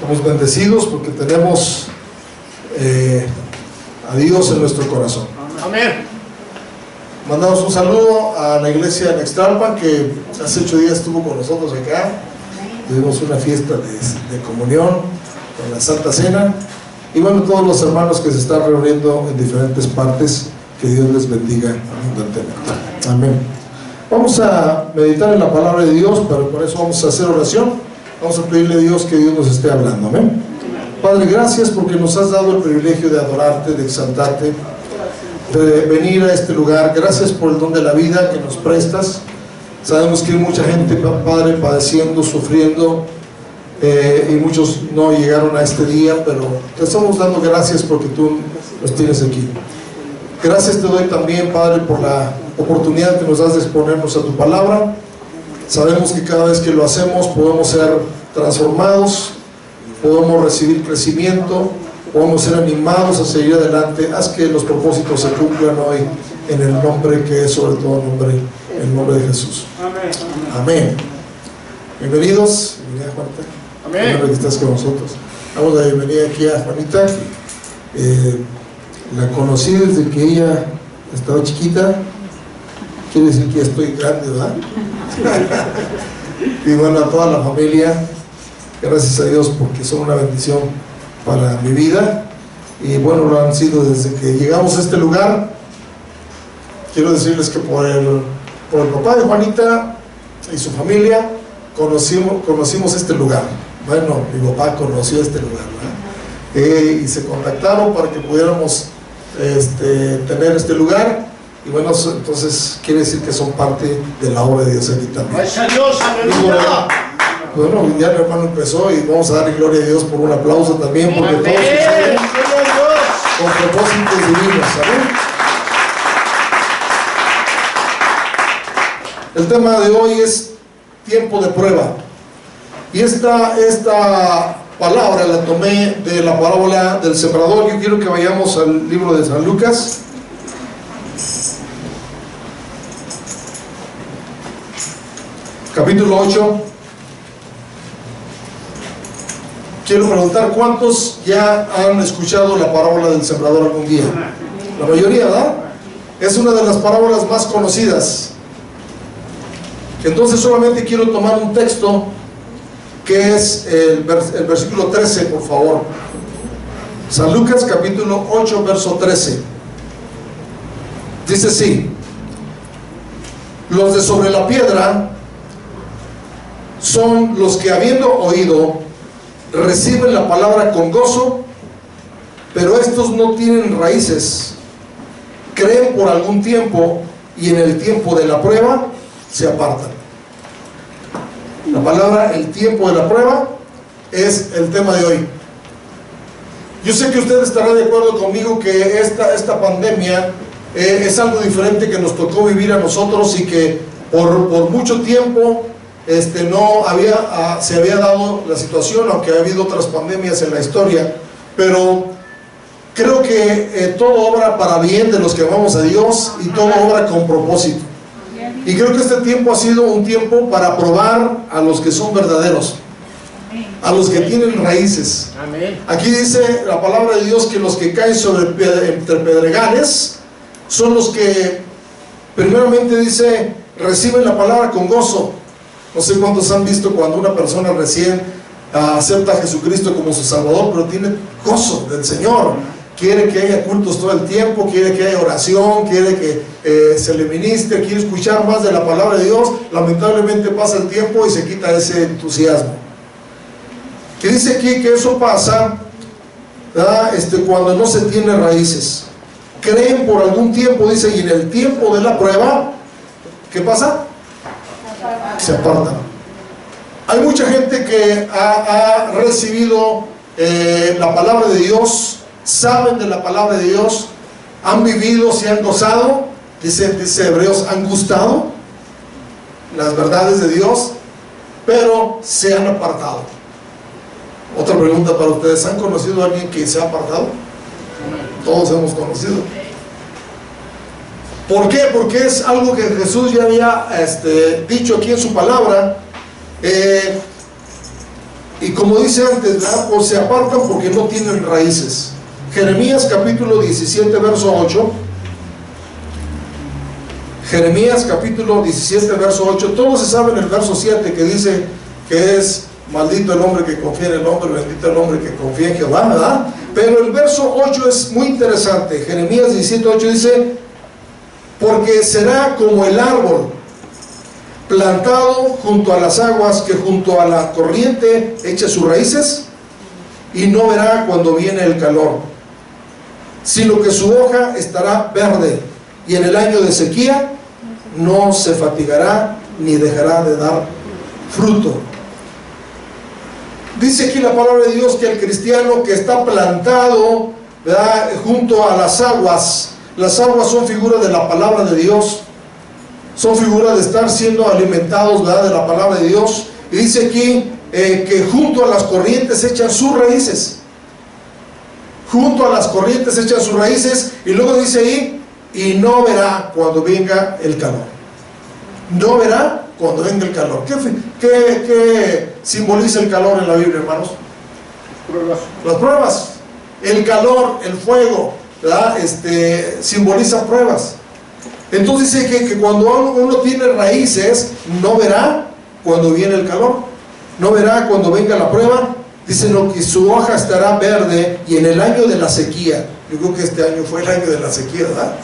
Somos bendecidos porque tenemos a Dios en nuestro corazón. Amén. Mandamos un saludo a la iglesia en Extralpan, que hace 8 días estuvo con nosotros acá. Tuvimos una fiesta de comunión con la Santa Cena. Y bueno, todos los hermanos que se están reuniendo en diferentes partes, que Dios les bendiga abundantemente. Amén. Vamos a meditar en la palabra de Dios, pero por eso vamos a hacer oración. Vamos a pedirle a Dios que Dios nos esté hablando. Amén. Padre, gracias porque nos has dado el privilegio de adorarte, de exaltarte, de venir a este lugar. Gracias por el don de la vida que nos prestas. Sabemos que hay mucha gente, Padre, padeciendo, sufriendo, y muchos no llegaron a este día, pero te estamos dando gracias porque tú los tienes aquí. Gracias te doy también, Padre, por la oportunidad que nos das de exponernos a tu palabra. Sabemos que cada vez que lo hacemos podemos ser transformados, podemos recibir crecimiento, podemos ser animados a seguir adelante. Haz que los propósitos se cumplan hoy en el nombre que es sobre todo el nombre de Jesús. Amén. Amén. Bienvenidos. Bienvenida, Juanita. Amén. Que estás con nosotros. Damos la bienvenida aquí a Juanita. La conocí desde que ella estaba chiquita. Quiere decir que ya estoy grande, ¿verdad? Y bueno, a toda la familia, gracias a Dios porque son una bendición para mi vida. Y bueno, lo han sido desde que llegamos a este lugar. Quiero decirles que por el papá de Juanita y su familia conocimos este lugar. Bueno, mi papá conoció este lugar, ¿verdad? Y se contactaron para que pudiéramos tener este lugar. Y bueno, entonces quiere decir que son parte de la obra de Dios aquí también. Gracias a Dios, aleluya. Bueno, ya mi hermano empezó y vamos a darle gloria a Dios por un aplauso también, porque Amén. todos suceden Gloria a Dios. con propósitos divinos. ¿Saben? El tema de hoy es tiempo de prueba. Y esta palabra la tomé de la parábola del sembrador. Yo quiero que vayamos al libro de San Lucas. Capítulo 8. Quiero preguntar, ¿cuántos ya han escuchado la parábola del sembrador algún día? La mayoría, ¿verdad? Es una de las parábolas más conocidas. Entonces solamente quiero tomar un texto que es el versículo 13, por favor. San Lucas capítulo 8, verso 13. Dice así: los de sobre la piedra son los que, habiendo oído, reciben la palabra con gozo, pero estos no tienen raíces, creen por algún tiempo y en el tiempo de la prueba se apartan. La palabra, el tiempo de la prueba, es el tema de hoy. Yo sé que usted estará de acuerdo conmigo que esta pandemia es algo diferente que nos tocó vivir a nosotros, y que por mucho tiempo se había dado la situación, aunque ha habido otras pandemias en la historia, pero creo que todo obra para bien de los que amamos a Dios, y todo obra con propósito. Y creo que este tiempo ha sido un tiempo para probar a los que son verdaderos, a los que tienen raíces. Amén. Aquí dice la palabra de Dios que los que caen entre pedregales son los que, primeramente dice, reciben la palabra con gozo. No sé cuántos han visto cuando una persona recién acepta a Jesucristo como su Salvador, pero tiene gozo del Señor. Quiere que haya cultos todo el tiempo, quiere que haya oración, quiere que se le ministre, quiere escuchar más de la palabra de Dios. Lamentablemente pasa el tiempo y se quita ese entusiasmo. Que dice aquí que eso pasa, cuando no se tiene raíces. Creen por algún tiempo, dice, y en el tiempo de la prueba, ¿qué pasa? Se apartan. Hay mucha gente que ha recibido la palabra de Dios, saben de la palabra de Dios, han vivido, se han gozado, dice Hebreos, han gustado las verdades de Dios, pero se han apartado. Otra pregunta para ustedes: ¿han conocido a alguien que se ha apartado? Todos hemos conocido. ¿Por qué? Porque es algo que Jesús ya había dicho aquí en su palabra. Y como dice antes, ¿verdad? O se apartan porque no tienen raíces. Jeremías capítulo 17, verso 8. Jeremías capítulo 17, verso 8. Todos se saben el verso 7 que dice que es maldito el hombre que confía en el hombre, bendito el hombre que confía en Jehová, ¿verdad? Pero el verso 8 es muy interesante. Jeremías 17, 8 dice: porque será como el árbol plantado junto a las aguas, que junto a la corriente echa sus raíces, y no verá cuando viene el calor, sino que su hoja estará verde, y en el año de sequía no se fatigará ni dejará de dar fruto. Dice aquí la palabra de Dios que el cristiano que está plantado, ¿verdad?, junto a las aguas son figuras de la palabra de Dios, son figuras de estar siendo alimentados, ¿verdad?, de la palabra de Dios. Y dice aquí que junto a las corrientes echan sus raíces, junto a las corrientes echan sus raíces, y luego dice ahí: y no verá cuando venga el calor. No verá cuando venga el calor. ¿Qué simboliza el calor en la Biblia, hermanos? Pruebas. Las pruebas. El calor, el fuego, ¿verdad? Simboliza pruebas. Entonces dice que cuando uno tiene raíces, no verá cuando viene el calor, no verá cuando venga la prueba. Dice no, que su hoja estará verde, y en el año de la sequía, yo creo que este año fue el año de la sequía, ¿verdad?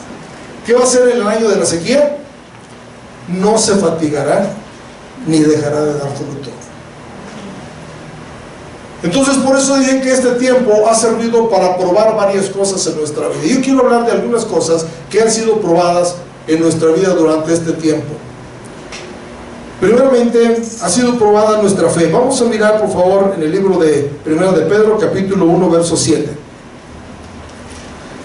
¿Qué va a hacer en el año de la sequía? No se fatigará ni dejará de dar fruto. Entonces, por eso dije que este tiempo ha servido para probar varias cosas en nuestra vida. Yo quiero hablar de algunas cosas que han sido probadas en nuestra vida durante este tiempo. Primeramente, ha sido probada nuestra fe. Vamos a mirar, por favor, en el libro de 1 de Pedro, capítulo 1, verso 7.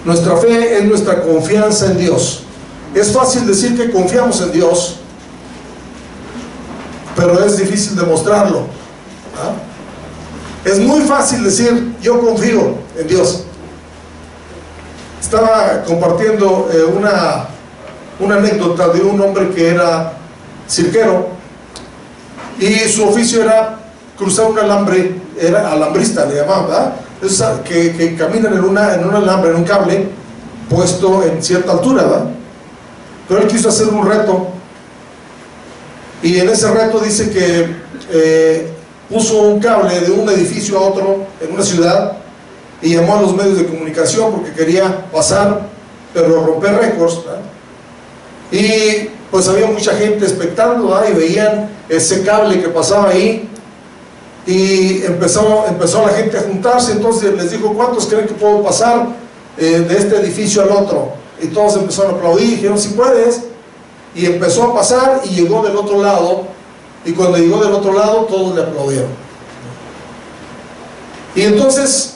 Nuestra fe es nuestra confianza en Dios. Es fácil decir que confiamos en Dios, pero es difícil demostrarlo. Es muy fácil decir: yo confío en Dios. Estaba compartiendo una anécdota de un hombre que era cirquero, y su oficio era cruzar un alambre, era alambrista, le llamaban, ¿verdad? Es que caminan en un alambre, en un cable puesto en cierta altura, ¿verdad? Pero él quiso hacer un reto, y en ese reto dice que puso un cable de un edificio a otro en una ciudad, y llamó a los medios de comunicación porque quería pasar, pero romper récords, ¿verdad? Y pues había mucha gente expectando, ¿verdad? Y veían ese cable que pasaba ahí, y empezó la gente a juntarse. Entonces les dijo: ¿cuántos creen que puedo pasar de este edificio al otro? Y todos empezaron a aplaudir, y dijeron: sí puedes. Y empezó a pasar, y llegó del otro lado, y cuando llegó del otro lado todos le aplaudieron. Y entonces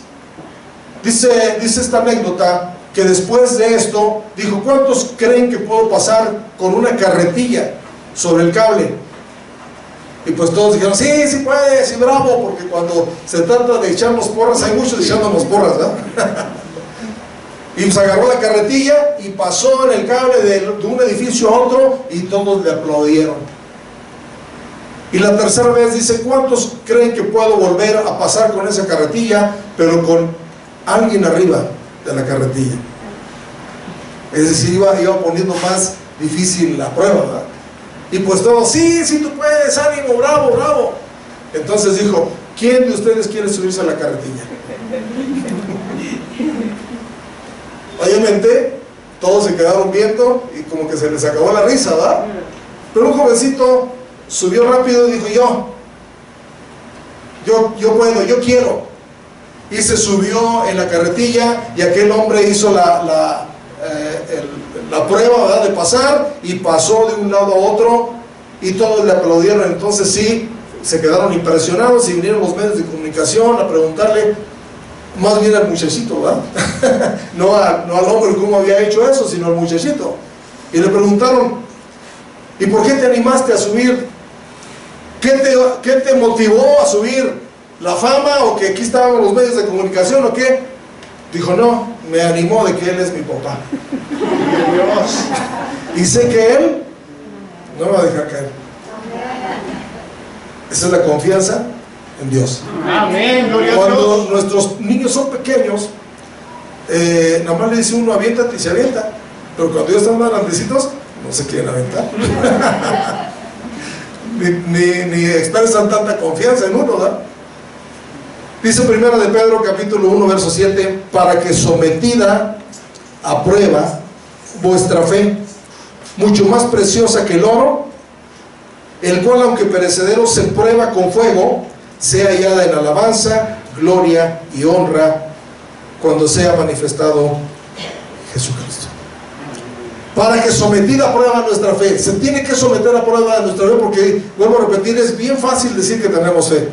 dice esta anécdota que después de esto dijo: ¿cuántos creen que puedo pasar con una carretilla sobre el cable? Y pues todos dijeron: sí, sí puedes, sí, bravo, porque cuando se trata de echarnos porras, hay muchos echándonos porras, ¿verdad? Y pues agarró la carretilla y pasó en el cable de un edificio a otro, y todos le aplaudieron. Y la tercera vez dice: ¿cuántos creen que puedo volver a pasar con esa carretilla, pero con alguien arriba de la carretilla? Es decir, iba poniendo más difícil la prueba, ¿verdad? Y pues todos: sí, sí tú puedes, ánimo, bravo, bravo. Entonces dijo: ¿quién de ustedes quiere subirse a la carretilla? Obviamente todos se quedaron viendo, y como que se les acabó la risa, ¿verdad? Pero un jovencito subió rápido y dijo: yo puedo, yo quiero. Y se subió en la carretilla, y aquel hombre hizo la prueba, ¿verdad?, de pasar, y pasó de un lado a otro, y todos le aplaudieron. Entonces sí, se quedaron impresionados, y vinieron los medios de comunicación a preguntarle, más bien al muchachito, ¿verdad? no al hombre cómo había hecho eso, sino al muchachito. Y le preguntaron: ¿y por qué te animaste a subir? ¿Qué te motivó a subir? ¿La fama, o que aquí estaban los medios de comunicación, o qué? Dijo: no, me animó de que él es mi papá. Y sé que él no me va a dejar caer. Esa es la confianza en Dios. Amén, gloria a Cuando Dios. nuestros niños son pequeños, nada más le dice uno aviéntate y se avienta, pero cuando ellos están más grandecitos no se quieren aventar. ni expresan tanta confianza en uno, ¿verdad? Dice primera de Pedro capítulo 1 verso 7: para que sometida a prueba vuestra fe, mucho más preciosa que el oro, el cual aunque perecedero se prueba con fuego, sea hallada en alabanza, gloria y honra cuando sea manifestado Jesucristo. Para que sometida a prueba nuestra fe, se tiene que someter a prueba de nuestra fe, porque, vuelvo a repetir, es bien fácil decir que tenemos fe,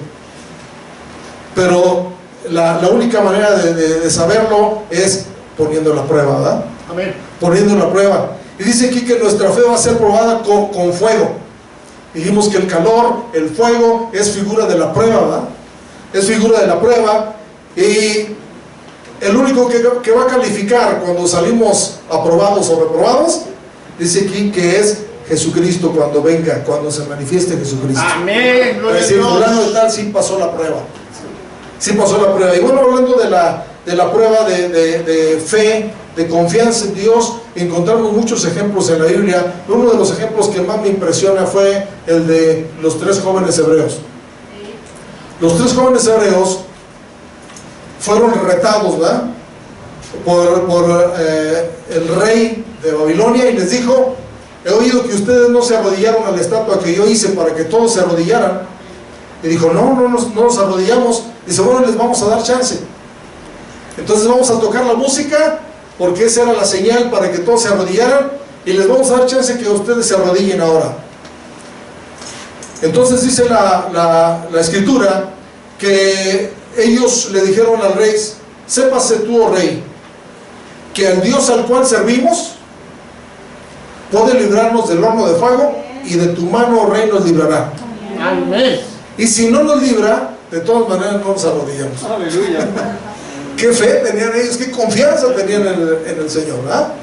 pero la única manera de saberlo es poniendo la prueba, ¿verdad? Amén. Poniendo la prueba. Y dice aquí que nuestra fe va a ser probada con fuego. Dijimos que el calor, el fuego, es figura de la prueba, ¿verdad? Es figura de la prueba. Y el único que va a calificar cuando salimos aprobados o reprobados, dice aquí que es Jesucristo cuando venga, cuando se manifieste Jesucristo. Amén, Es gloria a decir, Dios. fulano de tal sí pasó la prueba. Sí pasó la prueba. Y bueno, hablando de la prueba de fe, de confianza en Dios, encontramos muchos ejemplos en la Biblia. Uno de los ejemplos que más me impresiona fue el de los 3 jóvenes hebreos. Los 3 jóvenes hebreos fueron retados, ¿verdad?, por el rey de Babilonia, y les dijo: he oído que ustedes no se arrodillaron a la estatua que yo hice para que todos se arrodillaran. Y dijo: no nos arrodillamos. Dice: bueno, les vamos a dar chance. Entonces vamos a tocar la música, porque esa era la señal para que todos se arrodillaran, y les vamos a dar chance que ustedes se arrodillen ahora. Entonces dice la escritura que ellos le dijeron al rey: sépase tú, oh rey, que al Dios al cual servimos puede librarnos del horno de fuego, y de tu mano, oh rey, nos librará. Amén. Y si no nos libra, de todas maneras no nos arrodillamos. Aleluya. Qué fe tenían ellos, qué confianza tenían en el Señor, ¿verdad?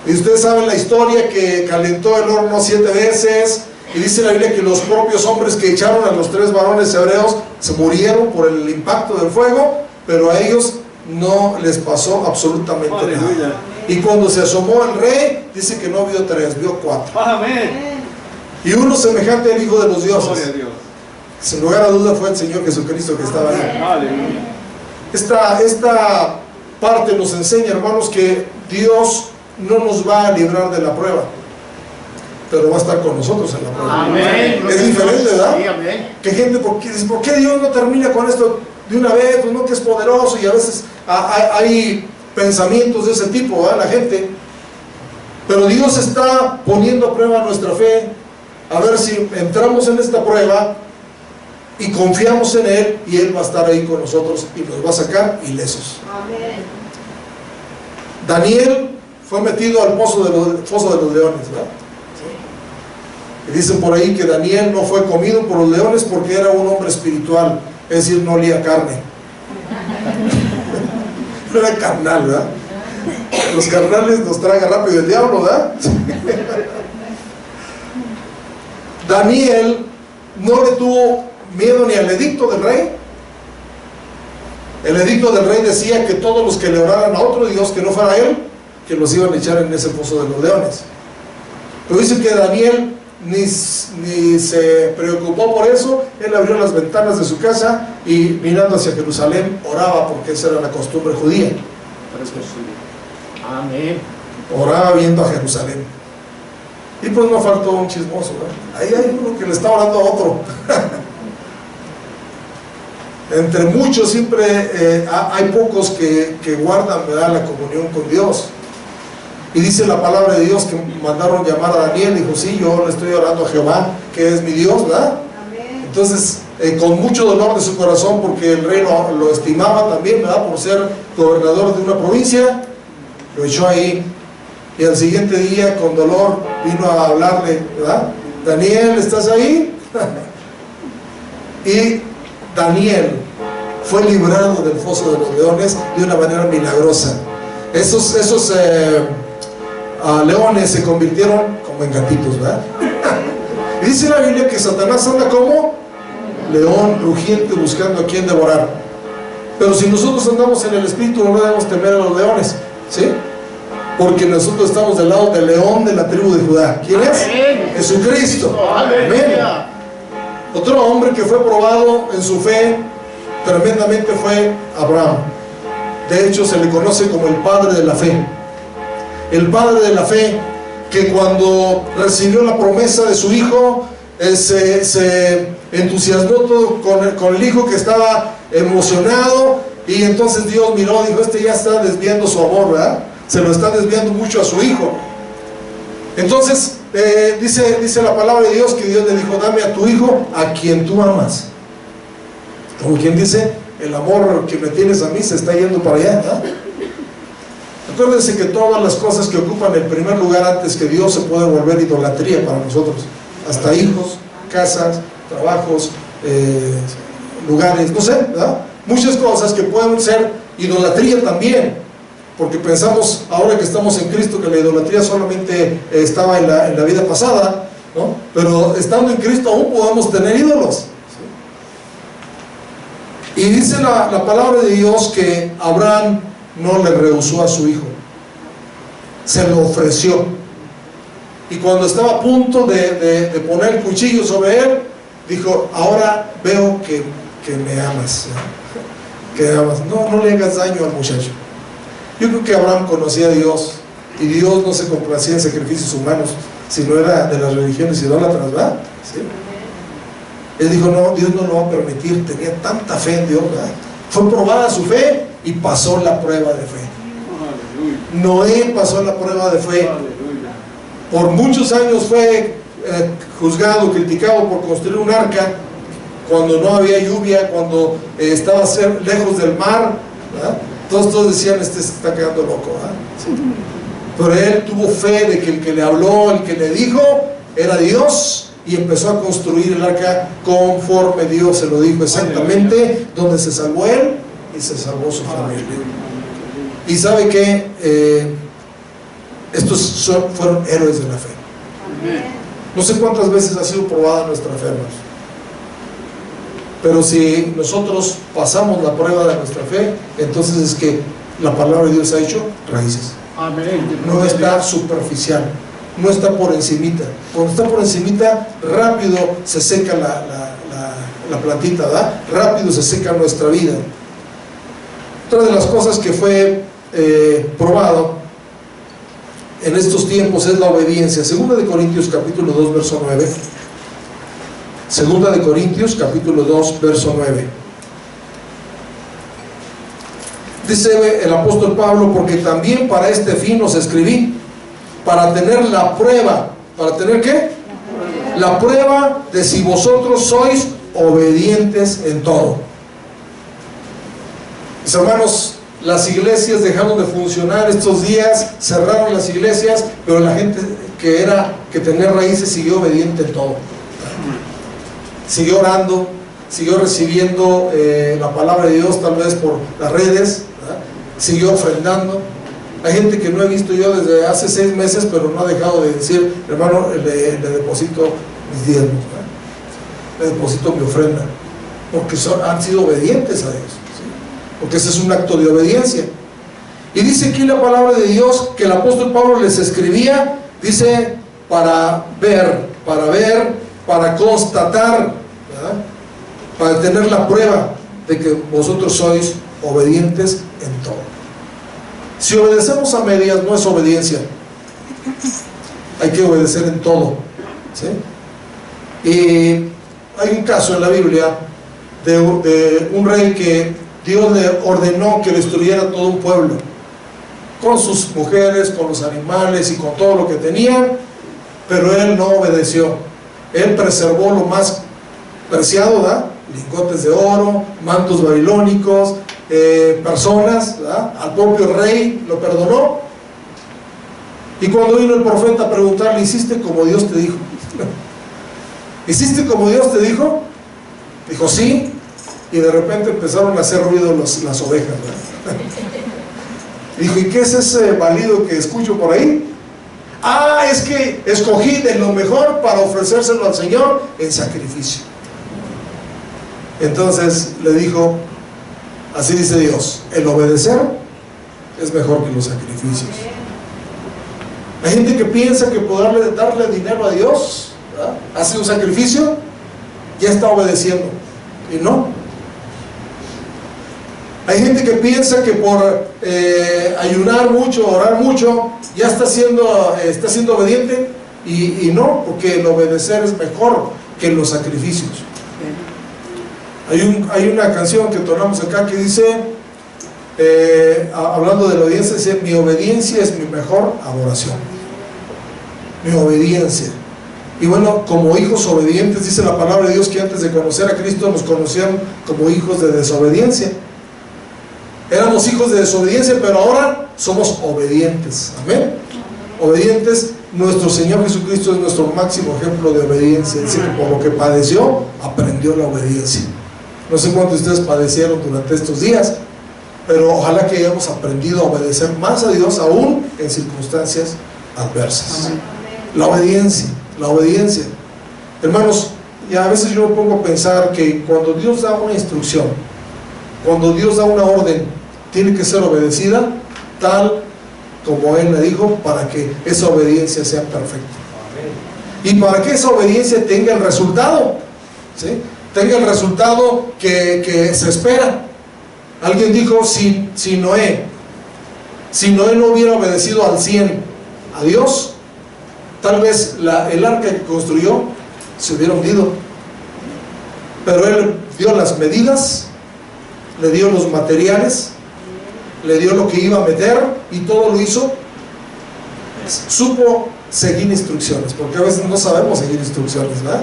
Y ustedes saben la historia, que calentó el horno 7 veces, y dice la Biblia que los propios hombres que echaron a los 3 varones hebreos se murieron por el impacto del fuego, pero a ellos no les pasó absolutamente nada. Y cuando se asomó el rey, dice que no vio 3, vio 4. Amén. Y uno semejante al Hijo de los Gloria a dioses. Dios. Sin lugar a duda fue el Señor Jesucristo que estaba ahí. Aleluya. Esta parte nos enseña, hermanos, que Dios no nos va a librar de la prueba, pero va a estar con nosotros en la prueba. Amén. Es diferente, ¿verdad? Sí, amén. Que gente dice: ¿por qué Dios no termina con esto de una vez? Pues no, que es poderoso. Y a veces hay pensamientos de ese tipo, ¿verdad?, la gente. Pero Dios está poniendo a prueba nuestra fe, a ver si entramos en esta prueba y confiamos en Él, y Él va a estar ahí con nosotros y nos va a sacar ilesos. Amén. Daniel fue metido al foso de los leones, ¿verdad? Y dicen por ahí que Daniel no fue comido por los leones porque era un hombre espiritual, es decir, no olía carne. No era carnal, ¿verdad? Los carnales nos traga rápido el diablo, ¿verdad? Daniel no le tuvo miedo ni al edicto del rey. El edicto del rey decía que todos los que le oraran a otro Dios que no fuera él, que los iban a echar en ese foso de los leones. Pero dice que Daniel ni se preocupó por eso. Él abrió las ventanas de su casa y, mirando hacia Jerusalén, oraba, porque esa era la costumbre judía. Amén. Oraba viendo a Jerusalén. Y pues no faltó un chismoso, ¿verdad? Ahí hay uno que le está orando a otro. Entre muchos siempre hay pocos que guardan, ¿verdad?, la comunión con Dios. Y dice la palabra de Dios que mandaron llamar a Daniel. Dijo: sí, yo le estoy orando a Jehová, que es mi Dios, ¿verdad? Amén. Entonces, con mucho dolor de su corazón, porque el rey lo estimaba también, ¿verdad?, por ser gobernador de una provincia, lo echó ahí. Y al siguiente día, con dolor, vino a hablarle, ¿verdad? Daniel, ¿estás ahí? Y Daniel fue librado del foso de los leones de una manera milagrosa. Esos leones se convirtieron como en gatitos, ¿verdad? Y dice la Biblia que Satanás anda como león rugiente buscando a quien devorar. Pero si nosotros andamos en el Espíritu, no debemos temer a los leones, ¿sí? Porque nosotros estamos del lado del león de la tribu de Judá. ¿Quién es? Amén. Jesucristo. Amén. Aleluya. Otro hombre que fue probado en su fe tremendamente fue Abraham. De hecho, se le conoce como el padre de la fe. El padre de la fe, que cuando recibió la promesa de su hijo, se entusiasmó todo con el hijo, que estaba emocionado, y entonces Dios miró y dijo: este ya está desviando su amor, ¿verdad? Se lo está desviando mucho a su hijo. Entonces dice la palabra de Dios que Dios le dijo: dame a tu hijo, a quien tú amas. Como quien dice, el amor que me tienes a mí se está yendo para allá, ¿verdad? Acuérdense que todas las cosas que ocupan el primer lugar antes que Dios se puede volver idolatría para nosotros. Hasta hijos, casas, trabajos, lugares, no sé, ¿verdad? Muchas cosas que pueden ser idolatría también, porque pensamos ahora que estamos en Cristo que la idolatría solamente estaba en la vida pasada, ¿no? Pero estando en Cristo aún podemos tener ídolos, ¿sí? Y dice la palabra de Dios que Abraham no le rehusó a su hijo, se lo ofreció. Y cuando estaba a punto de poner el cuchillo sobre él, dijo: ahora veo que me amas, ¿no? Que amas. No le hagas daño al muchacho. Yo creo que Abraham conocía a Dios, y Dios no se complacía en sacrificios humanos, sino era de las religiones idólatras, ¿verdad? ¿Sí? Él dijo: no, Dios no lo va a permitir. Tenía tanta fe en Dios, ¿verdad? Fue probada su fe y pasó la prueba de fe. Noé pasó la prueba de fe. Por muchos años fue juzgado, criticado por construir un arca cuando no había lluvia, cuando estaba lejos del mar, ¿verdad? Todos decían: este se está quedando loco, ¿verdad? Sí. Pero él tuvo fe de que el que le habló, el que le dijo, era Dios, y empezó a construir el arca conforme Dios se lo dijo exactamente, donde se salvó él y se salvó su familia. Y sabe que estos fueron héroes de la fe. No sé cuántas veces ha sido probada nuestra fe, hermanos, pero si nosotros pasamos la prueba de nuestra fe, entonces es que la palabra de Dios ha hecho raíces. Amén. No está superficial, no está por encimita. Cuando está por encimita, rápido se seca la plantita, ¿verdad? Rápido se seca nuestra vida. Otra de las cosas que fue probado en estos tiempos es la obediencia. Segunda de Corintios capítulo 2 verso 9. Segunda de Corintios capítulo 2 verso 9. Dice el apóstol Pablo: porque también para este fin os escribí, para tener la prueba. ¿Para tener qué? La prueba de si vosotros sois obedientes en todo. Mis hermanos, las iglesias dejaron de funcionar estos días, cerraron las iglesias, pero la gente que tenía raíces siguió obediente en todo. Siguió orando, siguió recibiendo la palabra de Dios, tal vez por las redes, ¿verdad? Siguió ofrendando. Hay gente que no he visto yo desde hace 6 meses, pero no ha dejado de decir: hermano, le deposito mis diezmos, ¿verdad? Le deposito mi ofrenda, porque han sido obedientes a Dios, ¿sí? Porque ese es un acto de obediencia. Y dice aquí la palabra de Dios que el apóstol Pablo les escribía, dice: para ver, para constatar, ¿verdad? Para tener la prueba de que vosotros sois obedientes en todo. Si obedecemos a medias, no es obediencia. Hay que obedecer en todo, ¿sí? Y hay un caso en la Biblia de un rey que Dios le ordenó que destruyera todo un pueblo, con sus mujeres, con los animales y con todo lo que tenían, pero él no obedeció. Él preservó lo más preciado, ¿verdad? Lingotes de oro, mantos babilónicos, personas, ¿verdad? Al propio rey lo perdonó. Y cuando vino el profeta a preguntarle: ¿hiciste como Dios te dijo? ¿Hiciste como Dios te dijo? Dijo: sí. Y de repente empezaron a hacer ruido las ovejas, ¿verdad? Dijo: ¿y qué es ese balido que escucho por ahí? Ah, es que escogí de lo mejor para ofrecérselo al Señor en sacrificio. Entonces le dijo, así dice Dios, el obedecer es mejor que los sacrificios. Hay gente que piensa que por darle dinero a Dios, ¿verdad?, hace un sacrificio, ya está obedeciendo, y no. Hay gente que piensa que por ayunar mucho, orar mucho, ya está siendo obediente, y no, porque el obedecer es mejor que los sacrificios. Hay una canción que tornamos acá que dice, hablando de la obediencia, dice: mi obediencia es mi mejor adoración. Mi obediencia. Y bueno, como hijos obedientes, dice la palabra de Dios que antes de conocer a Cristo nos conocían como hijos de desobediencia. Éramos hijos de desobediencia, pero ahora somos obedientes. Amén. Obedientes. Nuestro Señor Jesucristo es nuestro máximo ejemplo de obediencia. Dice que por lo que padeció, aprendió la obediencia. No sé cuántos de ustedes padecieron durante estos días, pero ojalá que hayamos aprendido a obedecer más a Dios aún en circunstancias adversas. La obediencia, la obediencia. Hermanos, y a veces yo me pongo a pensar que cuando Dios da una instrucción, cuando Dios da una orden, tiene que ser obedecida tal como Él le dijo, para que esa obediencia sea perfecta. Y para que esa obediencia tenga el resultado, ¿sí?, tenga el resultado que se espera. Alguien dijo, si Noé no hubiera obedecido al 100 a Dios, tal vez el arca que construyó se hubiera hundido. Pero él dio las medidas, le dio los materiales, le dio lo que iba a meter y todo lo hizo. Supo seguir instrucciones, porque a veces no sabemos seguir instrucciones, ¿verdad?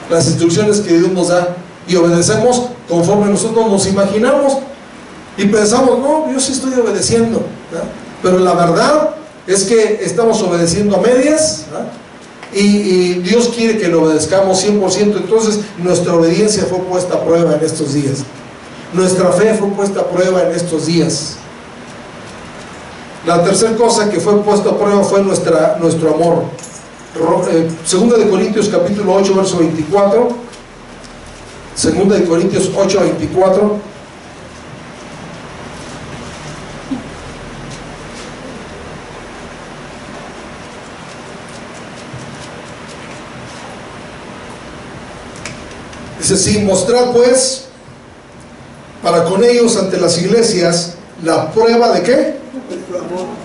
Las instrucciones que Dios nos da, y obedecemos conforme nosotros nos imaginamos y pensamos, no, yo sí estoy obedeciendo, ¿verdad? Pero la verdad es que estamos obedeciendo a medias, ¿verdad? Y Dios quiere que lo obedezcamos 100%. Entonces nuestra obediencia fue puesta a prueba en estos días, nuestra fe fue puesta a prueba en estos días. La tercera cosa que fue puesta a prueba fue nuestro amor. Segunda de Corintios capítulo 8 verso 24. Segunda de Corintios 8 24. Dice así: mostrad pues para con ellos ante las iglesias la prueba de ¿qué?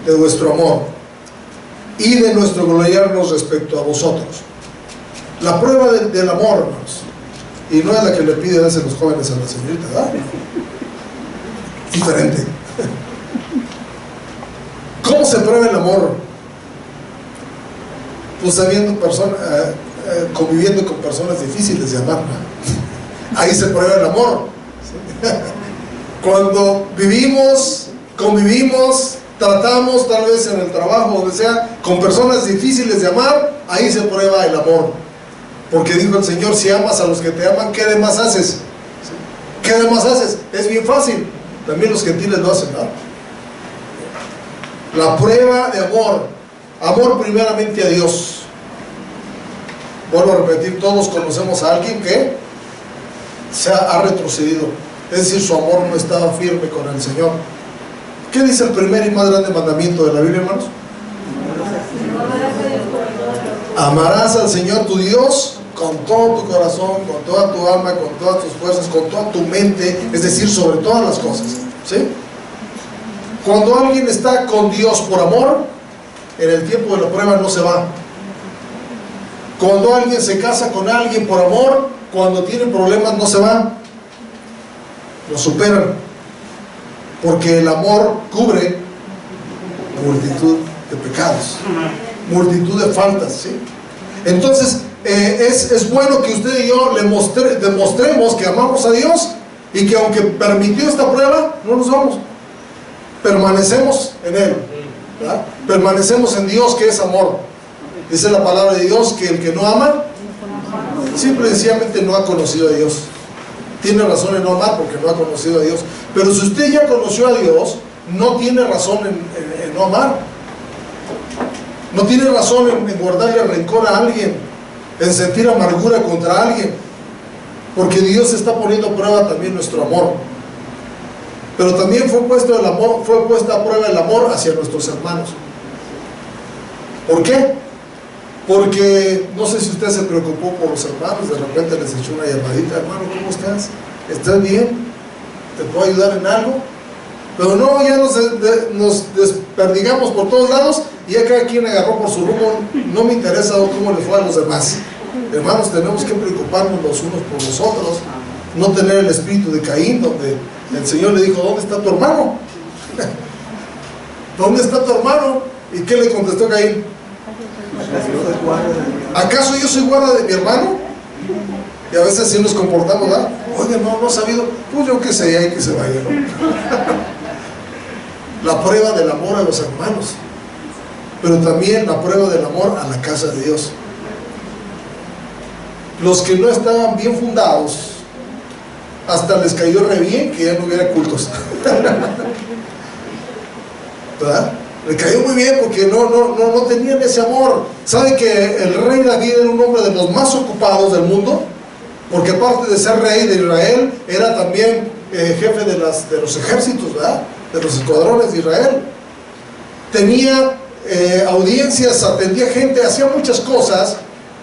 De vuestro amor y de nuestro gloriarnos respecto a vosotros. La prueba del amor, hermanos, y no es la que le piden a los jóvenes a la señorita, ¿verdad? Diferente. ¿Cómo se prueba el amor? Pues conviviendo con personas difíciles de amar, ¿no? Ahí se prueba el amor. Cuando convivimos, tratamos, tal vez en el trabajo, donde sea, con personas difíciles de amar, ahí se prueba el amor. Porque dijo el Señor: si amas a los que te aman, ¿qué demás haces? ¿Qué demás haces? Es bien fácil. También los gentiles lo hacen, ¿no? La prueba de amor. Amor primeramente a Dios. Vuelvo a repetir, todos conocemos a alguien que ha retrocedido. Es decir, su amor no estaba firme con el Señor. ¿Qué dice el primer y más grande mandamiento de la Biblia, hermanos? Amarás al Señor tu Dios con todo tu corazón, con toda tu alma, con todas tus fuerzas, con toda tu mente, es decir, sobre todas las cosas, ¿sí? Cuando alguien está con Dios por amor, en el tiempo de la prueba no se va. Cuando alguien se casa con alguien por amor, cuando tienen problemas no se van, lo superan, porque el amor cubre multitud de pecados, multitud de faltas, ¿sí? Entonces es bueno que usted y yo demostremos que amamos a Dios, y que aunque permitió esta prueba, no nos vamos, permanecemos en Él, ¿verdad? Permanecemos en Dios, que es amor. Dice la palabra de Dios que el que no ama, simple y sencillamente no ha conocido a Dios. Tiene razón en no amar porque no ha conocido a Dios. Pero si usted ya conoció a Dios, no tiene razón en no amar. No tiene razón en guardarle rencor a alguien, en sentir amargura contra alguien. porque Dios está poniendo a prueba también nuestro amor. Pero también fue puesta a prueba el amor hacia nuestros hermanos. ¿Por qué? Porque no sé si usted se preocupó por los hermanos, de repente les echó una llamadita: hermano, ¿cómo estás? ¿Estás bien? ¿Te puedo ayudar en algo? Pero no, ya nos desperdigamos por todos lados y ya cada quien agarró por su rumbo. No me interesa cómo le fue a los demás. Hermanos, tenemos que preocuparnos los unos por los otros, no tener el espíritu de Caín, donde el Señor le dijo: ¿dónde está tu hermano? ¿Dónde está tu hermano? ¿Y qué le contestó Caín? ¿Acaso yo soy guarda de mi hermano? Y a veces así nos comportamos, ¿verdad? Oye, no he sabido. Pues yo qué sé, hay que se vaya, ¿no? La prueba del amor a los hermanos, pero también la prueba del amor a la casa de Dios. Los que no estaban bien fundados, hasta les cayó re bien que ya no hubiera cultos. ¿Verdad? Le cayó muy bien porque no tenían ese amor. ¿Sabe que el rey David era un hombre de los más ocupados del mundo? Porque aparte de ser rey de Israel, era también jefe de los ejércitos, ¿verdad? De los escuadrones de Israel. Tenía audiencias, atendía gente, hacía muchas cosas,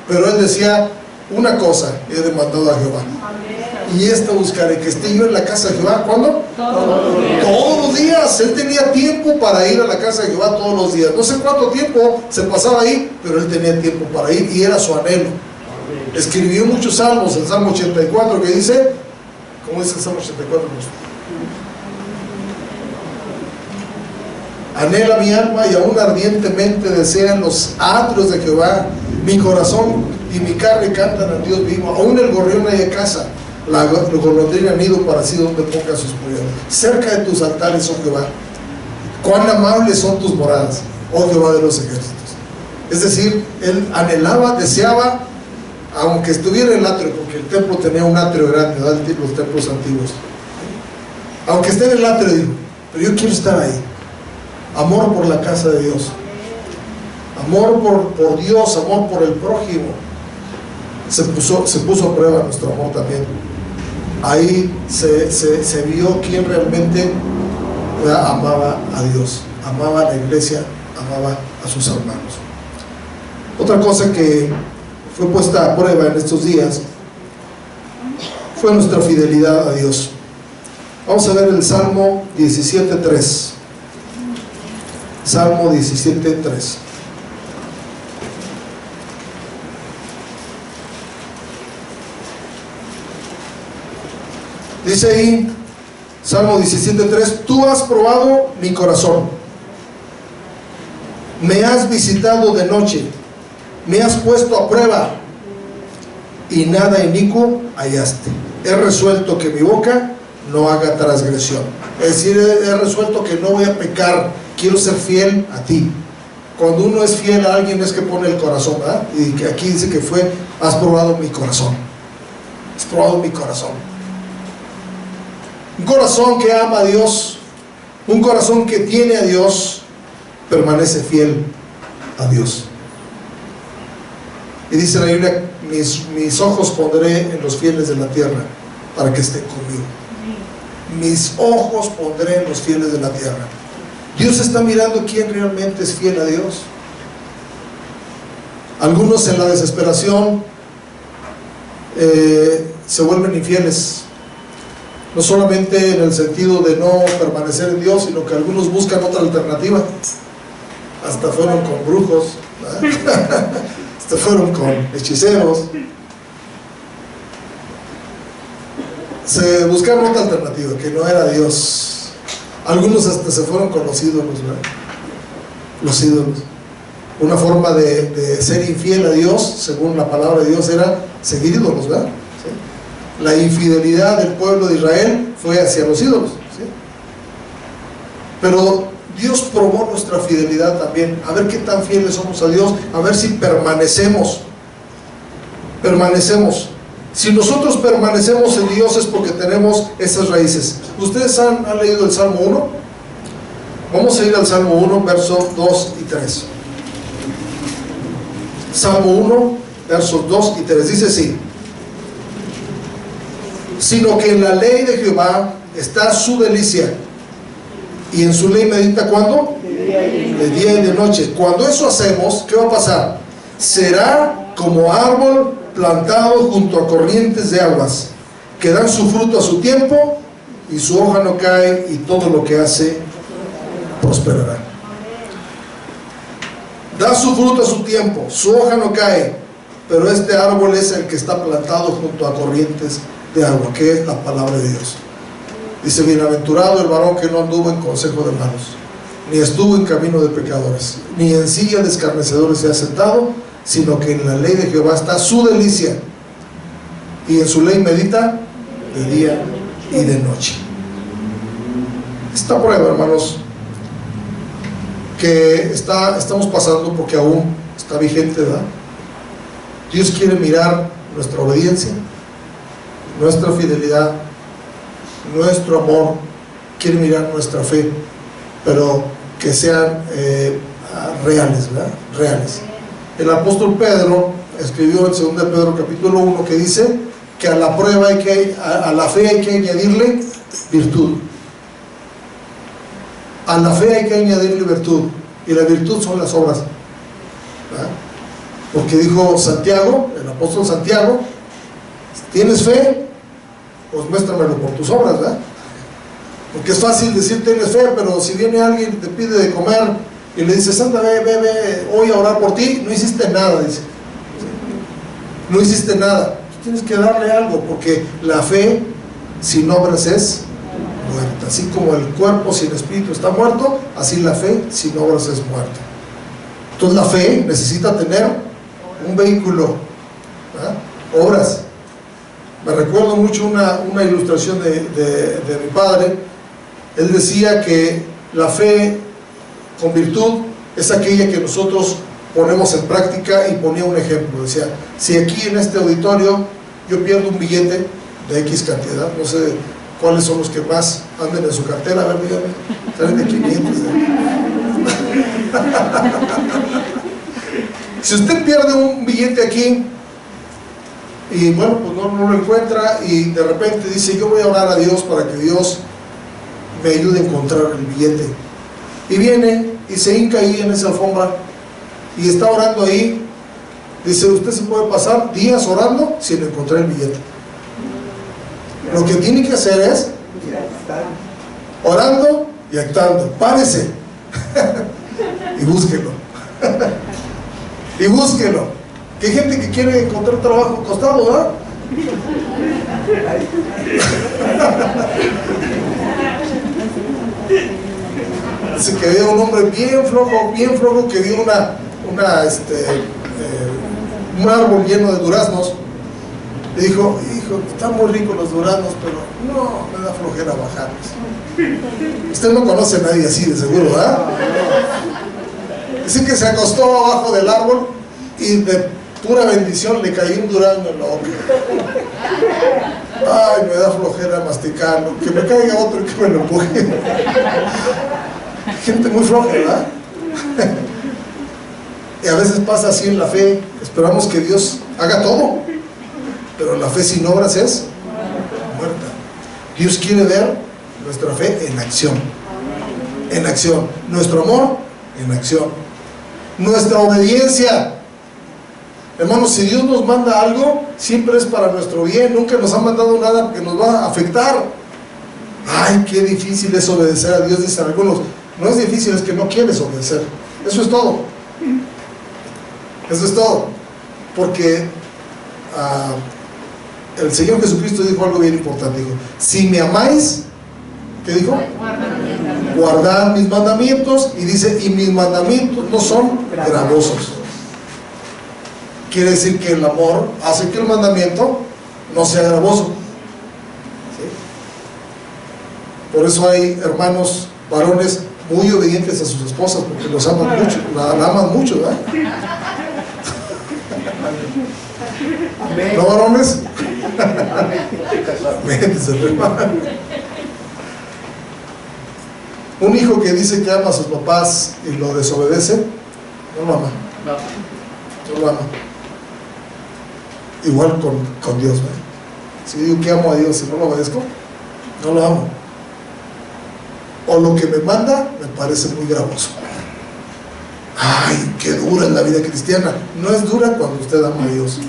pero él decía una cosa: he demandado a Jehová. Y esto buscaré, que esté yo en la casa de Jehová. ¿Cuándo? Todos los días. Él tenía tiempo para ir a la casa de Jehová todos los días. No sé cuánto tiempo se pasaba ahí, pero él tenía tiempo para ir y era su anhelo. Escribió muchos salmos, el Salmo 84 que dice, ¿cómo dice el Salmo 84? Anhela mi alma y aún ardientemente desean los atrios de Jehová. Mi corazón y mi carne cantan al Dios vivo. Aún el gorrión halla casa, la golondrina nido para sí donde ponga sus polluelos. Cerca de tus altares, oh Jehová, cuán amables son tus moradas, oh Jehová de los ejércitos. Es decir, él anhelaba, deseaba, aunque estuviera en el atrio, porque el templo tenía un atrio grande, ¿verdad? Los templos antiguos. Aunque esté en el atrio, digo, pero yo quiero estar ahí. Amor por la casa de Dios, amor por Dios, amor por el prójimo. Se puso a prueba nuestro amor también. Ahí se vio quién realmente amaba a Dios, amaba a la iglesia, amaba a sus hermanos. Otra cosa que fue puesta a prueba en estos días fue nuestra fidelidad a Dios. Vamos a ver el Salmo 17:3. Salmo 17:3. Dice ahí, Salmo 17:3: tú has probado mi corazón, me has visitado de noche, me has puesto a prueba y nada inicuo hallaste. He resuelto que mi boca no haga transgresión. Es decir, he resuelto que no voy a pecar, quiero ser fiel a ti. Cuando uno es fiel a alguien es que pone el corazón, ¿verdad? Y que aquí dice que has probado mi corazón. Has probado mi corazón. Un corazón que ama a Dios, un corazón que tiene a Dios, permanece fiel a Dios. Y dice la Biblia: mis ojos pondré en los fieles de la tierra para que estén conmigo. Mis ojos pondré en los fieles de la tierra. Dios está mirando quién realmente es fiel a Dios. Algunos en la desesperación se vuelven infieles, no solamente en el sentido de no permanecer en Dios, sino que algunos buscan otra alternativa. Hasta fueron con brujos, hasta fueron con hechiceros. Se buscaron otra alternativa que no era Dios. Algunos hasta se fueron con los ídolos, ¿verdad? Los ídolos. Una forma de ser infiel a Dios, según la palabra de Dios, era seguir ídolos, ¿verdad? ¿Sí? La infidelidad del pueblo de Israel fue hacia los ídolos, ¿sí? Pero Dios probó nuestra fidelidad también, a ver qué tan fieles somos a Dios, a ver si permanecemos. Si nosotros permanecemos en Dios es porque tenemos esas raíces. ¿Ustedes han leído el Salmo 1? Vamos a ir al Salmo 1, versos 2 y 3. Salmo 1, versos 2 y 3. Dice así: sino que en la ley de Jehová está su delicia, y en su ley medita ¿cuándo? De día y de noche. Cuando eso hacemos, ¿qué va a pasar? Será como árbol plantado junto a corrientes de aguas, que dan su fruto a su tiempo, y su hoja no cae, y todo lo que hace prosperará. Da su fruto a su tiempo, su hoja no cae, pero este árbol es el que está plantado junto a corrientes de agua, que es la palabra de Dios. Dice: bienaventurado el varón que no anduvo en consejo de malos, ni estuvo en camino de pecadores, ni en silla de escarnecedores se ha sentado, sino que en la ley de Jehová está su delicia, y en su ley medita de día y de noche. Esta prueba, hermanos, que estamos pasando, porque aún está vigente, ¿verdad? Dios quiere mirar nuestra obediencia, nuestra fidelidad, nuestro amor, quiere mirar nuestra fe, pero que sean reales, ¿verdad? Reales. El apóstol Pedro escribió en 2 Pedro capítulo 1 que dice que a la prueba a la fe hay que añadirle virtud. A la fe hay que añadirle virtud, y la virtud son las obras, ¿verdad? Porque dijo Santiago, el apóstol Santiago: ¿tienes fe? Pues muéstramelo por tus obras, ¿verdad? Porque es fácil decir tienes fe, pero si viene alguien y te pide de comer y le dices: anda, ve, voy a orar por ti, no hiciste nada, dice. No hiciste nada. Tienes que darle algo, porque la fe sin obras es muerta. Así como el cuerpo sin espíritu está muerto, así la fe sin obras es muerta. Entonces la fe necesita tener un vehículo, ¿verdad? Obras. Me recuerdo mucho una ilustración de mi padre. Él decía que la fe con virtud es aquella que nosotros ponemos en práctica, y ponía un ejemplo. Decía: si aquí en este auditorio yo pierdo un billete de X cantidad, no sé cuáles son los que más anden en su cartera, a ver, dígame, salen de 500. Si usted pierde un billete aquí, y bueno, pues no lo encuentra, y de repente dice: yo voy a orar a Dios para que Dios me ayude a encontrar el billete, y viene y se hinca ahí en esa alfombra y está orando ahí, dice: usted se puede pasar días orando sin encontrar el billete. Lo que tiene que hacer es orando y actuando. Párese y búsquelo. Y búsquelo. Que hay gente que quiere encontrar trabajo costado, ¿verdad? Dice que había un hombre bien flojo, que vio un árbol lleno de duraznos. Le dijo: hijo, están muy ricos los duraznos, pero no, me da flojera bajarlos. Usted no conoce a nadie así, de seguro, ¿verdad? Dice que se acostó abajo del árbol y de pura bendición le cayó un durazno en la boca. Ay, me da flojera masticarlo, que me caiga otro y que me lo empuje. Gente muy floja, ¿verdad? Y a veces pasa así en la fe. Esperamos que Dios haga todo, pero la fe sin obras es muerta. Dios quiere ver nuestra fe en acción. En acción. Nuestro amor en acción. Nuestra obediencia. Hermanos, si Dios nos manda algo, siempre es para nuestro bien. Nunca nos ha mandado nada que nos va a afectar. Ay, qué difícil es obedecer a Dios, dicen algunos. No es difícil, es que no quieres obedecer. Eso es todo. Eso es todo. Porque el Señor Jesucristo dijo algo bien importante. Dijo: si me amáis, ¿qué dijo? Guardad mis mandamientos. Y dice: y mis mandamientos no son gravosos. Quiere decir que el amor hace que el mandamiento no sea gravoso. ¿Sí? Por eso hay hermanos varones muy obedientes a sus esposas, porque los aman mucho, la aman mucho, ¿verdad? ¿No, varones? Un hijo que dice que ama a sus papás y lo desobedece, no lo ama. No lo ama. Igual con Dios, ¿verdad? Si digo que amo a Dios y no lo obedezco, no lo amo. O lo que me manda me parece muy gravoso. Ay, qué dura es la vida cristiana. No es dura cuando usted ama a Dios.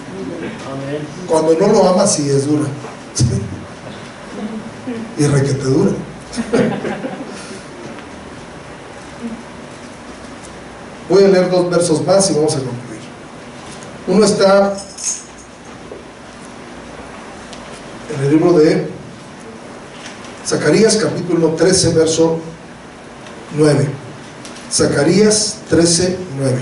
Cuando no lo ama, sí es dura. ¿Sí? Y requete dura. Voy a leer 2 versos más y vamos a concluir. Uno está en el libro de Zacarías, capítulo 13, verso 9. Zacarías 13, 9.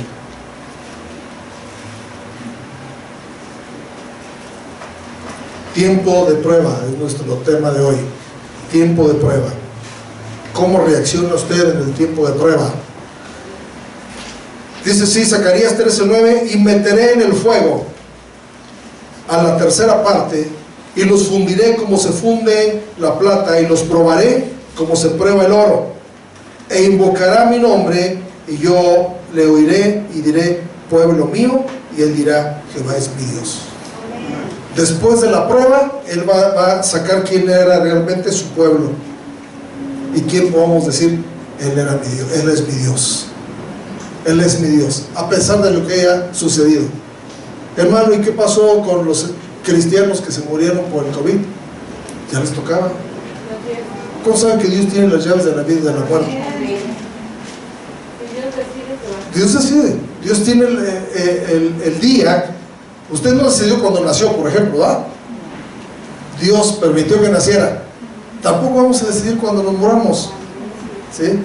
Tiempo de prueba es nuestro tema de hoy. Tiempo de prueba. ¿Cómo reacciona usted en el tiempo de prueba? Dice así, Zacarías 13:9: y meteré en el fuego a la tercera parte, y los fundiré como se funde la plata, y los probaré como se prueba el oro, e invocará mi nombre, y yo le oiré y diré, pueblo mío, y él dirá, Jehová es mi Dios. Después de la prueba, él va a sacar quién era realmente su pueblo, y quién podemos decir, él era mi Dios, él es mi Dios. Él es mi Dios, a pesar de lo que haya sucedido. Hermano, ¿y qué pasó con los cristianos que se murieron por el COVID? Ya les tocaba. ¿Cómo saben que Dios tiene las llaves de la vida y de la muerte? Dios decide. Dios tiene el día. Usted no decidió cuando nació, por ejemplo, ¿verdad? Dios permitió que naciera. Tampoco vamos a decidir cuando nos muramos, ¿sí?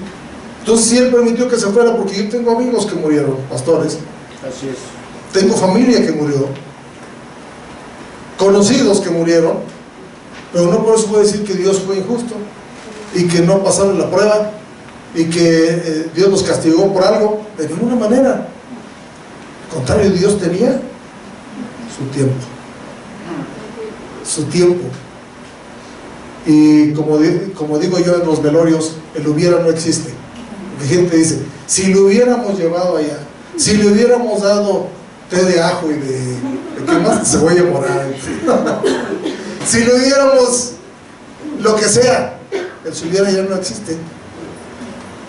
Entonces, si Él permitió que se fuera, porque yo tengo amigos que murieron, pastores. Así es. Tengo familia que murió, conocidos que murieron, pero no por eso voy a decir que Dios fue injusto y que no pasaron la prueba y que Dios los castigó por algo. De ninguna manera. Al contrario, Dios tenía su tiempo. Su tiempo. Y como digo yo en los velorios, el hubiera no existe. La gente dice, si lo hubiéramos llevado allá, si le hubiéramos dado té de ajo y de ¿qué más? Cebolla morada. Si le hubiéramos lo que sea, el si hubiera ya no existe.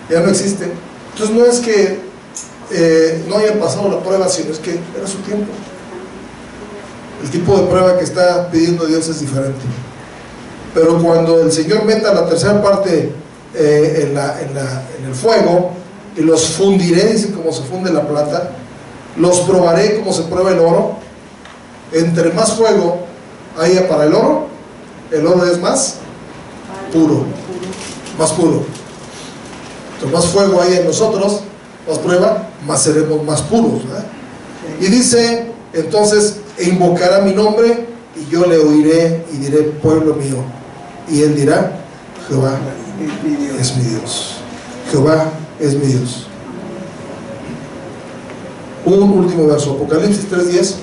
Ya no existe. Entonces no es que no hayan pasado la prueba, sino es que era su tiempo. El tipo de prueba que está pidiendo Dios es diferente. Pero cuando el Señor meta la tercera parte en el fuego, y los fundiré, dice, como se funde la plata, los probaré como se prueba el oro. Entre más fuego haya para el oro es más puro, más puro. Entre más fuego haya en nosotros, más prueba, más seremos más puros, ¿verdad? Y dice entonces, e invocará mi nombre, y yo le oiré y diré, pueblo mío, y él dirá, Jehová es mi Dios. Jehová es mi Dios. Un último verso, Apocalipsis 3:10.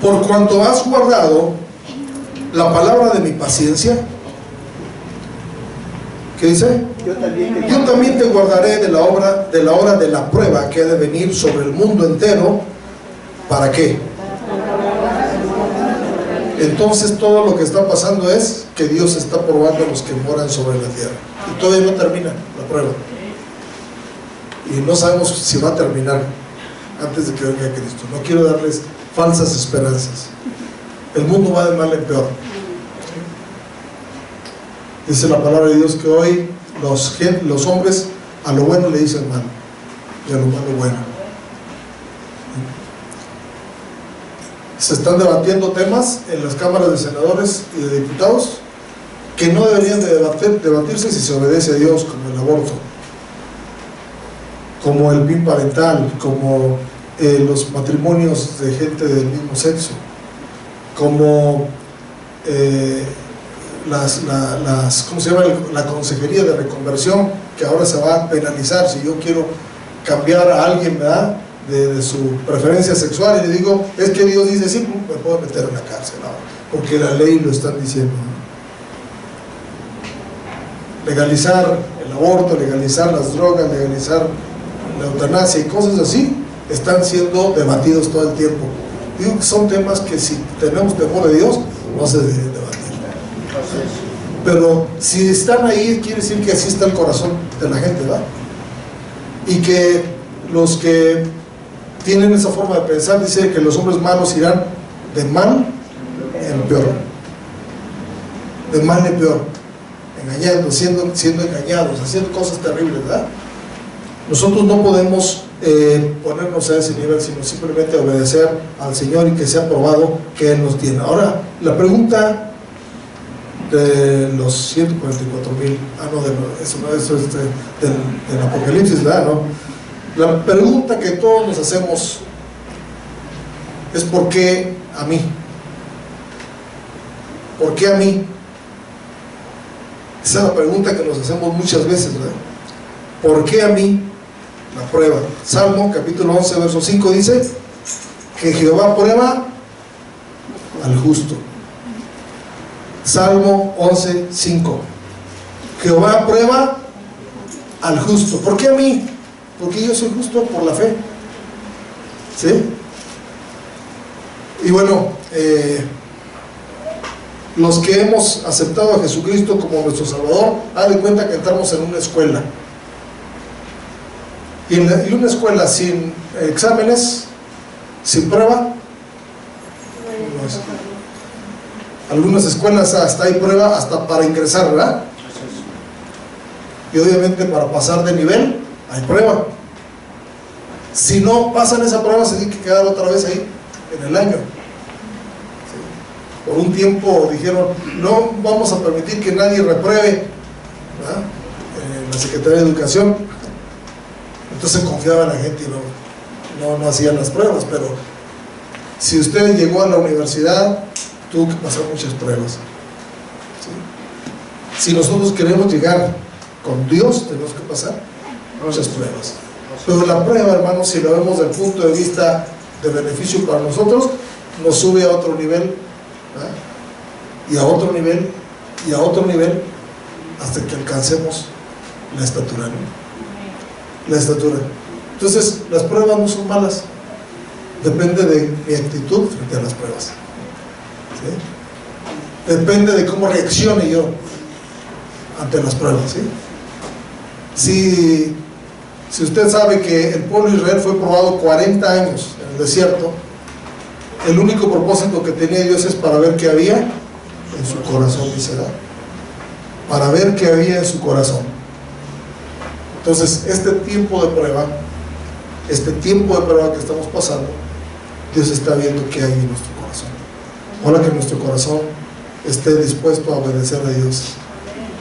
Por cuanto has guardado la palabra de mi paciencia, ¿qué dice? Yo también te guardaré de la hora de la prueba que ha de venir sobre el mundo entero. ¿Para qué? Entonces todo lo que está pasando es que Dios está probando a los que moran sobre la tierra. Y todavía no termina la prueba. Y no sabemos si va a terminar antes de que venga Cristo. No quiero darles falsas esperanzas. El mundo va de mal en peor. Dice la palabra de Dios que hoy los hombres a lo bueno le dicen malo y a lo malo bueno. Se están debatiendo temas en las cámaras de senadores y de diputados que no deberían de debatirse si se obedece a Dios, como el aborto, como el PIN parental, como los matrimonios de gente del mismo sexo, como ¿cómo se llama? La consejería de reconversión, que ahora se va a penalizar si yo quiero cambiar a alguien, ¿verdad?, de su preferencia sexual, y le digo, es que Dios dice, sí, me puedo meter en la cárcel. No, porque la ley lo están diciendo. Legalizar el aborto, legalizar las drogas, legalizar la eutanasia y cosas así están siendo debatidos todo el tiempo. Digo que son temas que si tenemos temor de Dios no se deben debatir. Pero si están ahí, quiere decir que así está el corazón de la gente, ¿verdad? Y que los que tienen esa forma de pensar, dice que los hombres malos irán de mal en peor, de mal en peor, engañando, siendo engañados, haciendo cosas terribles, ¿verdad? Nosotros no podemos ponernos a ese nivel, sino simplemente obedecer al Señor y que sea probado que Él nos tiene. Ahora, la pregunta de los 144,000, eso es del Apocalipsis, ¿verdad? ¿No? La pregunta que todos nos hacemos es: ¿por qué a mí? ¿Por qué a mí? Esa es la pregunta que nos hacemos muchas veces, ¿verdad? ¿Por qué a mí? La prueba. Salmo capítulo 11 verso 5 dice que Jehová prueba al justo. Salmo 11, 5. Jehová prueba al justo. ¿Por qué a mí? Porque yo soy justo por la fe. ¿Sí? Y bueno, los que hemos aceptado a Jesucristo como nuestro Salvador, haz de cuenta que entramos en una escuela. Y una escuela sin exámenes, sin prueba, no es. Algunas escuelas hasta hay prueba hasta para ingresar, ¿verdad? Y obviamente para pasar de nivel hay prueba. Si no pasan esa prueba, se tiene que quedar otra vez ahí en el año. ¿Sí? Por un tiempo dijeron: no vamos a permitir que nadie repruebe, ¿verdad? En la Secretaría de Educación. Entonces confiaba en la gente y no hacían las pruebas. Pero si usted llegó a la universidad, tuvo que pasar muchas pruebas. ¿Sí? Si nosotros queremos llegar con Dios, tenemos que pasar muchas pruebas. Pero la prueba, hermanos, si lo vemos desde el punto de vista de beneficio para nosotros, nos sube a otro nivel, ¿verdad? Y a otro nivel, y a otro nivel, hasta que alcancemos la estatura, ¿no? La estatura. Entonces, las pruebas no son malas, depende de mi actitud frente a las pruebas. ¿Sí? Depende de cómo reaccione yo ante las pruebas. ¿Sí? Si usted sabe que el pueblo de Israel fue probado 40 años en el desierto, el único propósito que tenía Dios es para ver qué había en su corazón, dice, ¿verdad? Para ver qué había en su corazón. Entonces, este tiempo de prueba que estamos pasando, Dios está viendo qué hay en nuestro corazón. Ojalá que nuestro corazón esté dispuesto a obedecer a Dios,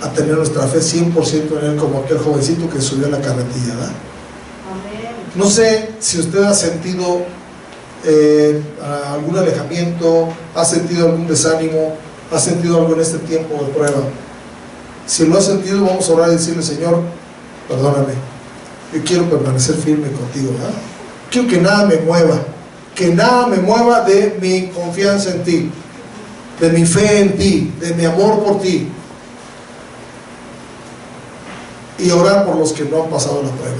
a tener nuestra fe 100% en Él, como aquel jovencito que subió a la carretilla, ¿verdad? No sé si usted ha sentido algún alejamiento, ha sentido algún desánimo, ha sentido algo en este tiempo de prueba. Si lo ha sentido, vamos a orar y decirle: Señor, perdóname, yo quiero permanecer firme contigo, ¿verdad? Quiero que nada me mueva de mi confianza en ti, de mi fe en ti, de mi amor por ti, y orar por los que no han pasado la prueba.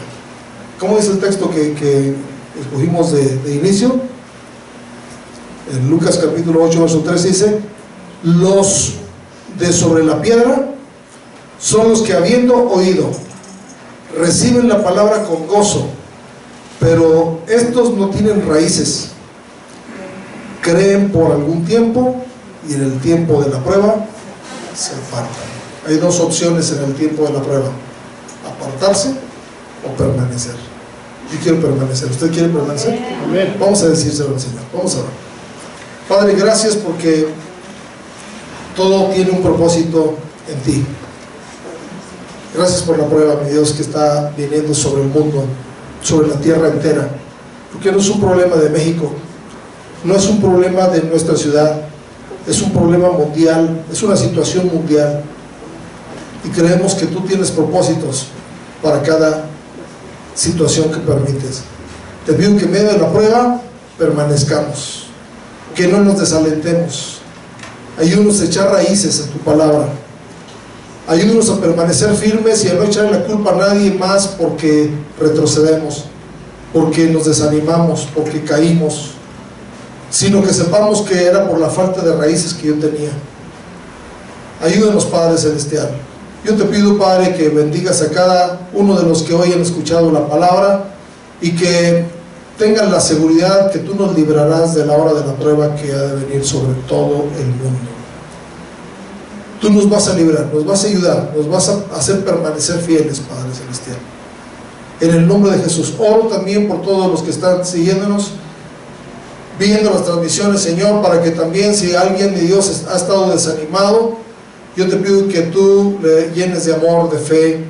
¿Cómo dice el texto que escogimos de inicio? En Lucas capítulo 8 verso 3 dice: los de sobre la piedra son los que, habiendo oído, reciben la palabra con gozo, pero estos no tienen raíces, creen por algún tiempo y en el tiempo de la prueba se apartan. Hay dos opciones en el tiempo de la prueba: apartarse o permanecer. Yo quiero permanecer. ¿Usted quiere permanecer? Amén. Vamos a decírselo al Señor. Vamos a ver. Padre, gracias porque todo tiene un propósito en ti. Gracias por la prueba, mi Dios, que está viniendo sobre el mundo, sobre la tierra entera, porque no es un problema de México, no es un problema de nuestra ciudad, es un problema mundial, es una situación mundial, y creemos que tú tienes propósitos para cada situación que permites. Te pido que en medio de la prueba permanezcamos, que no nos desalentemos, Ayúdanos a echar raíces en tu palabra. Ayúdanos a permanecer firmes y a no echar la culpa a nadie más porque retrocedemos, porque nos desanimamos, porque caímos, sino que sepamos que era por la falta de raíces que yo tenía. Ayúdanos, Padre Celestial. Yo te pido, Padre, que bendigas a cada uno de los que hoy han escuchado la palabra y que tengan la seguridad que tú nos librarás de la hora de la prueba que ha de venir sobre todo el mundo. Tú nos vas a librar, nos vas a ayudar, nos vas a hacer permanecer fieles, Padre Celestial. En el nombre de Jesús, oro también por todos los que están siguiéndonos, viendo las transmisiones, Señor, para que también si alguien de Dios ha estado desanimado, yo te pido que tú le llenes de amor, de fe,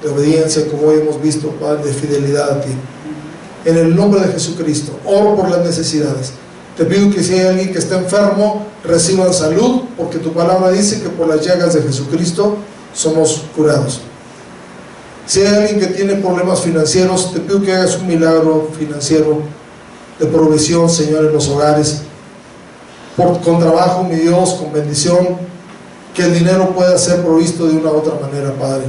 de obediencia, como hoy hemos visto, Padre, de fidelidad a ti. En el nombre de Jesucristo, oro por las necesidades. Te pido que si hay alguien que está enfermo, reciban salud, porque tu palabra dice que por las llagas de Jesucristo somos curados. Si hay alguien que tiene problemas financieros, te pido que hagas un milagro financiero de provisión, Señor, en los hogares, con trabajo, mi Dios, con bendición, que el dinero pueda ser provisto de una u otra manera, Padre.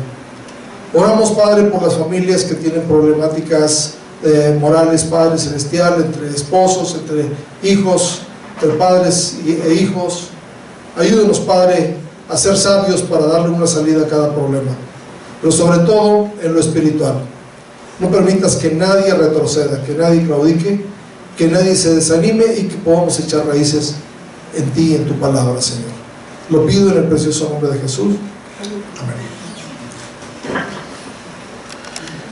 Oramos, Padre, por las familias que tienen problemáticas morales, Padre Celestial, entre esposos, entre hijos, entre padres e hijos. Ayúdenos, Padre, a ser sabios para darle una salida a cada problema, pero sobre todo en lo espiritual. No permitas que nadie retroceda, que nadie claudique, que nadie se desanime y que podamos echar raíces en ti y en tu palabra, Señor. Lo pido en el precioso nombre de Jesús. Amén.